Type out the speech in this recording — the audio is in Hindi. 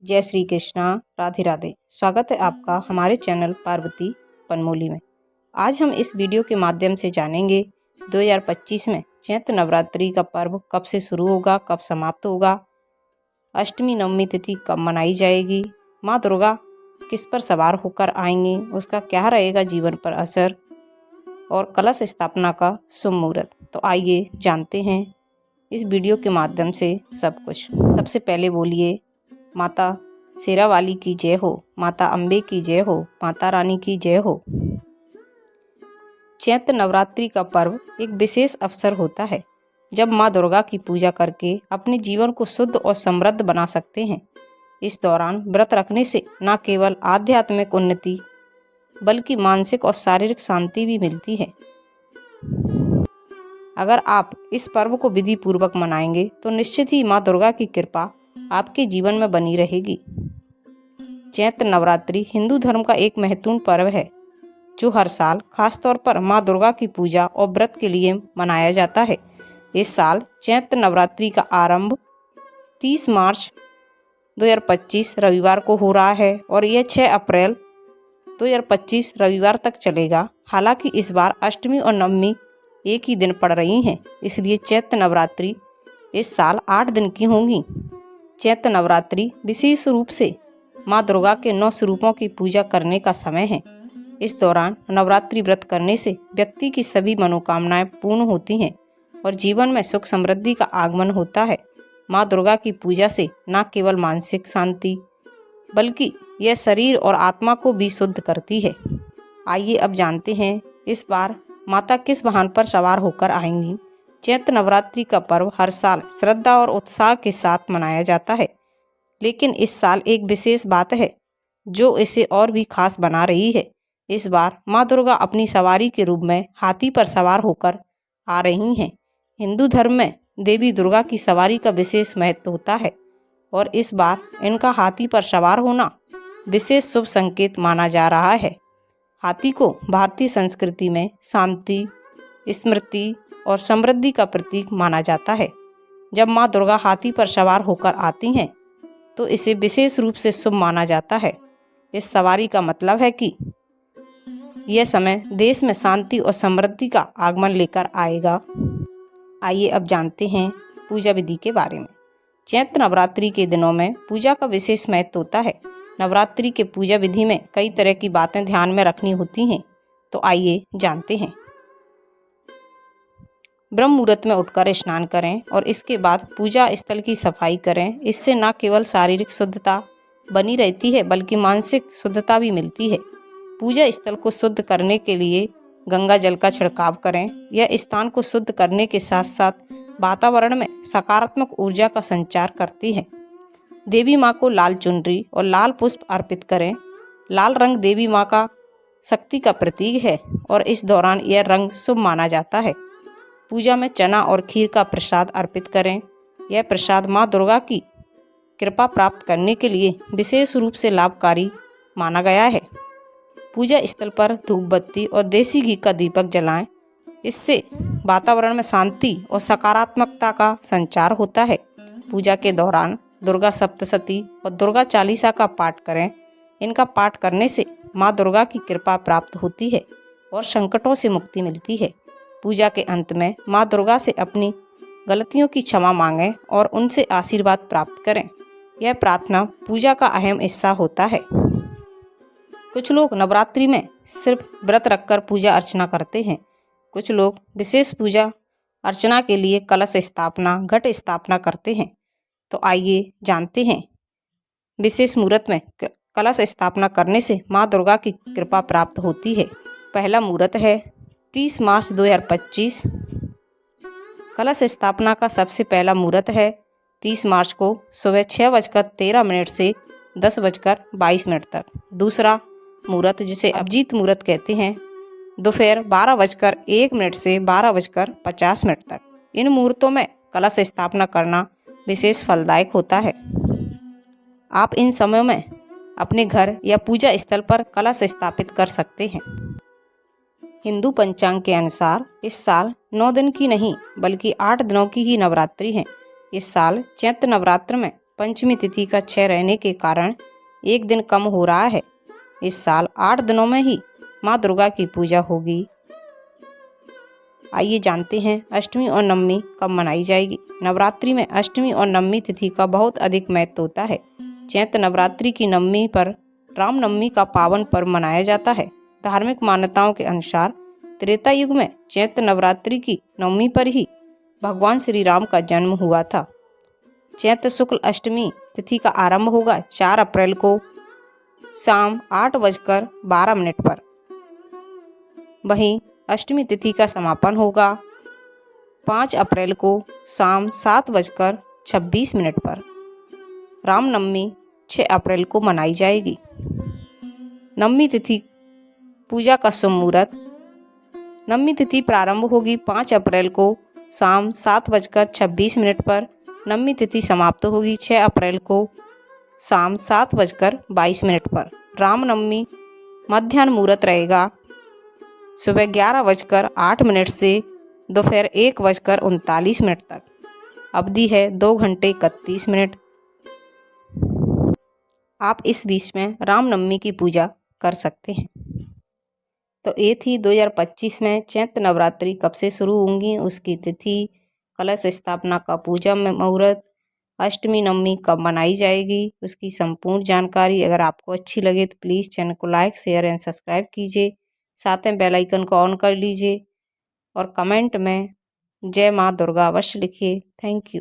जय श्री कृष्णा। राधे राधे। स्वागत है आपका हमारे चैनल पार्वती पनमोली में। आज हम इस वीडियो के माध्यम से जानेंगे 2025 में चैत्र नवरात्रि का पर्व कब से शुरू होगा, कब समाप्त होगा, अष्टमी नवमी तिथि कब मनाई जाएगी, माँ दुर्गा किस पर सवार होकर आएंगी, उसका क्या रहेगा जीवन पर असर, और कलश स्थापना का शुभ मुहूर्त। तो आइए जानते हैं इस वीडियो के माध्यम से सब कुछ। सबसे पहले बोलिए माता शेरावाली की जय हो, माता अम्बे की जय हो, माता रानी की जय हो। चैत्र नवरात्रि का पर्व एक विशेष अवसर होता है जब माँ दुर्गा की पूजा करके अपने जीवन को शुद्ध और समृद्ध बना सकते हैं। इस दौरान व्रत रखने से न केवल आध्यात्मिक उन्नति बल्कि मानसिक और शारीरिक शांति भी मिलती है। अगर आप इस पर्व को विधि पूर्वक मनाएंगे तो निश्चित ही माँ दुर्गा की कृपा आपके जीवन में बनी रहेगी। चैत्र नवरात्रि हिंदू धर्म का एक महत्वपूर्ण पर्व है जो हर साल खासतौर पर माँ दुर्गा की पूजा और व्रत के लिए मनाया जाता है। इस साल चैत्र नवरात्रि का आरंभ 30 मार्च 2025 रविवार को हो रहा है और यह 6 अप्रैल 2025 रविवार तक चलेगा। हालांकि इस बार अष्टमी और नवमी एक ही दिन पड़ रही हैं, इसलिए चैत्र नवरात्रि इस साल 8 दिन की होंगी। चैत्र नवरात्रि विशेष रूप से माँ दुर्गा के 9 स्वरूपों की पूजा करने का समय है। इस दौरान नवरात्रि व्रत करने से व्यक्ति की सभी मनोकामनाएं पूर्ण होती हैं और जीवन में सुख समृद्धि का आगमन होता है। माँ दुर्गा की पूजा से न केवल मानसिक शांति बल्कि यह शरीर और आत्मा को भी शुद्ध करती है। आइए अब जानते हैं इस बार माता किस वाहन पर सवार होकर आएंगी। चैत्र नवरात्रि का पर्व हर साल श्रद्धा और उत्साह के साथ मनाया जाता है, लेकिन इस साल एक विशेष बात है जो इसे और भी खास बना रही है। इस बार माँ दुर्गा अपनी सवारी के रूप में हाथी पर सवार होकर आ रही हैं। हिंदू धर्म में देवी दुर्गा की सवारी का विशेष महत्व होता है और इस बार इनका हाथी पर सवार होना विशेष शुभ संकेत माना जा रहा है। हाथी को भारतीय संस्कृति में शांति, स्मृति और समृद्धि का प्रतीक माना जाता है। जब माँ दुर्गा हाथी पर सवार होकर आती हैं तो इसे विशेष रूप से शुभ माना जाता है। इस सवारी का मतलब है कि यह समय देश में शांति और समृद्धि का आगमन लेकर आएगा। आइए अब जानते हैं पूजा विधि के बारे में। चैत्र नवरात्रि के दिनों में पूजा का विशेष महत्व होता है। नवरात्रि के पूजा विधि में कई तरह की बातें ध्यान में रखनी होती हैं, तो आइए जानते हैं। ब्रह्म मुहूर्त में उठकर स्नान करें और इसके बाद पूजा स्थल की सफाई करें। इससे न केवल शारीरिक शुद्धता बनी रहती है बल्कि मानसिक शुद्धता भी मिलती है। पूजा स्थल को शुद्ध करने के लिए गंगा जल का छिड़काव करें। यह स्थान को शुद्ध करने के साथ साथ वातावरण में सकारात्मक ऊर्जा का संचार करती है। देवी माँ को लाल चुनरी और लाल पुष्प अर्पित करें। लाल रंग देवी माँ का शक्ति का प्रतीक है और इस दौरान यह रंग शुभ माना जाता है। पूजा में चना और खीर का प्रसाद अर्पित करें। यह प्रसाद माँ दुर्गा की कृपा प्राप्त करने के लिए विशेष रूप से लाभकारी माना गया है। पूजा स्थल पर धूप बत्ती और देसी घी का दीपक जलाएं। इससे वातावरण में शांति और सकारात्मकता का संचार होता है। पूजा के दौरान दुर्गा सप्तशती और दुर्गा चालीसा का पाठ करें। इनका पाठ करने से माँ दुर्गा की कृपा प्राप्त होती है और संकटों से मुक्ति मिलती है। पूजा के अंत में माँ दुर्गा से अपनी गलतियों की क्षमा मांगें और उनसे आशीर्वाद प्राप्त करें। यह प्रार्थना पूजा का अहम हिस्सा होता है। कुछ लोग नवरात्रि में सिर्फ व्रत रखकर पूजा अर्चना करते हैं। कुछ लोग विशेष पूजा अर्चना के लिए कलश स्थापना, घट स्थापना करते हैं। तो आइए जानते हैं विशेष मुहूर्त में कलश स्थापना करने से माँ दुर्गा की कृपा प्राप्त होती है। पहला मुहूर्त है 30 मार्च 2025। कलश स्थापना का सबसे पहला मुहूर्त है 30 मार्च को सुबह 6:13 से 10:22 तक। दूसरा मुहूर्त, जिसे अभिजीत मुहूर्त कहते हैं, दोपहर 12:01 से 12:50 तक। इन मुहूर्तों में कलश स्थापना करना विशेष फलदायक होता है। आप इन समयों में अपने घर या पूजा स्थल पर कलश स्थापित कर सकते हैं। हिंदू पंचांग के अनुसार इस साल 9 दिन की नहीं बल्कि 8 दिनों की ही नवरात्रि है। इस साल चैत्र नवरात्र में पंचमी तिथि का 6 रहने के कारण एक दिन कम हो रहा है। इस साल 8 दिनों में ही माँ दुर्गा की पूजा होगी। आइए जानते हैं अष्टमी और नवमी कब मनाई जाएगी। नवरात्रि में अष्टमी और नवमी तिथि का बहुत अधिक महत्व होता है। चैत्र नवरात्रि की नवमी पर रामनवमी का पावन पर्व मनाया जाता है। धार्मिक मान्यताओं के अनुसार त्रेता युग में चैत्र नवरात्रि की नवमी पर ही भगवान श्री राम का जन्म हुआ था। चैत्र शुक्ल अष्टमी तिथि का आरंभ होगा 4 अप्रैल को शाम 8:12 पर। वहीं अष्टमी तिथि का समापन होगा 5 अप्रैल को शाम 7:26 पर। रामनवमी 6 अप्रैल को मनाई जाएगी। नवमी तिथि पूजा का शुभ मुहूर्त। नवमी तिथि प्रारंभ होगी 5 अप्रैल को शाम 7:26 पर। नवमी तिथि समाप्त होगी 6 अप्रैल को शाम 7:22 पर। रामनवमी मध्याह्न मुहूर्त रहेगा सुबह 11:08 से दोपहर 1:39 तक। अवधि है 2 घंटे 31 मिनट। आप इस बीच में रामनवमी की पूजा कर सकते हैं। तो ये थी 2025 में चैत्र नवरात्रि कब से शुरू होंगी, उसकी तिथि, कलश स्थापना का पूजा में मुहूर्त, अष्टमी नवमी कब मनाई जाएगी, उसकी संपूर्ण जानकारी। अगर आपको अच्छी लगे तो प्लीज़ चैनल को लाइक, शेयर एंड सब्सक्राइब कीजिए। साथ में बेल आइकन को ऑन कर लीजिए और कमेंट में जय माँ दुर्गा अवश्य लिखिए। Thank you.